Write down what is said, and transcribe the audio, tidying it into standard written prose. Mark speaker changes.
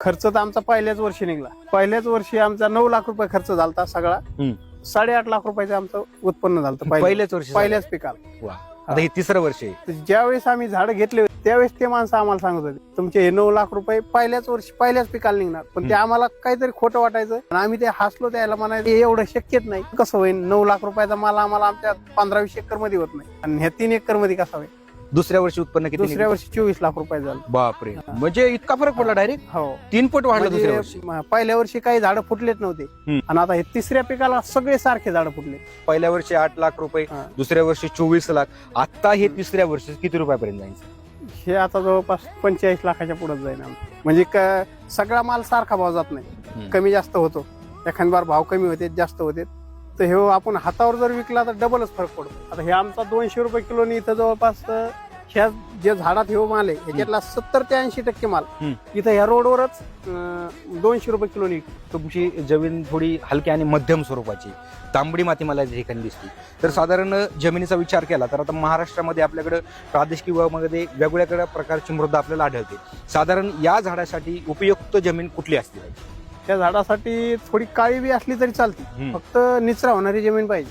Speaker 1: खर्च तर आमचा पहिल्याच वर्षी निघला. पहिल्याच वर्षी आमचा 9 लाख रुपये खर्च झाला सगळा. 8.5 लाख रुपयाचं आमचं उत्पन्न झालं
Speaker 2: पहिल्याच वर्षी
Speaker 1: पहिल्याच पिकाला.
Speaker 2: वा, आता हे तिसरं वर्ष आहे.
Speaker 1: तर ज्यावेळेस आम्ही झाड घेतले त्यावेळेस ते माणसं आम्हाला सांगत होते तुमचे हे 9 लाख रुपये पहिल्याच वर्षी पहिल्याच पिकाला निघणार. पण ते आम्हाला काहीतरी खोटं वाटायचं आणि आम्ही ते हसलो त्याला म्हणायचं हे एवढं शक्यच नाही. कसं होईल 9 लाख रुपयाचा माल आम्हाला आमच्या 15-20 एकर मध्ये होत नाही आणि ह्या 3 एकर मध्ये कसा होईल.
Speaker 2: दुसऱ्या वर्षी उत्पन्न किती
Speaker 1: दुसऱ्या वर्षी 24 लाख रुपये झालं.
Speaker 2: बापरे, म्हणजे इतका फरक पडला डायरेक्ट.
Speaker 1: हो,
Speaker 2: 3 पट वाढलं दुसऱ्या
Speaker 1: म्हणजे
Speaker 2: वर्षी.
Speaker 1: पहिल्या वर्षी काही झाडं फुटलेच नव्हते आणि आता हे तिसऱ्या पिकाला सगळे सारखे झाडं फुटले.
Speaker 2: पहिल्या वर्षी 8 लाख रुपये, दुसऱ्या वर्षी 24 लाख. आता हे तिसऱ्या वर्षी किती रुपयापर्यंत जायचं?
Speaker 1: हे आता जवळपास 45 लाखाच्या पुढे जाईल आमचं. म्हणजे सगळा माल सारखा भाव जात नाही, कमी जास्त होतो. एखाद बार भाव कमी होते जास्त होते. तर हे आपण हातावर जर विकला तर डबलच फरक पडतो. आता हे आमचा 200 रुपये किलोनी इथं जवळपास ह्या जे झाडात हे माल आहे ह्याच्यातला 70 ते 80% माल इथं ह्या रोडवरच 200 रुपये किलोनी.
Speaker 2: तुमची जमीन थोडी हलकी आणि मध्यम स्वरूपाची, तांबडी माती मला या ठिकाणी दिसते. तर साधारण जमिनीचा विचार केला तर आता महाराष्ट्रामध्ये आपल्याकडे प्रादेशिक विभागामध्ये वेगवेगळ्या प्रकारची मृदा आपल्याला आढळते. साधारण या झाडासाठी उपयुक्त जमीन कुठली असते?
Speaker 1: त्या झाडासाठी थोडी काळी बी असली तरी चालते, फक्त निचरा होणारी जमीन पाहिजे.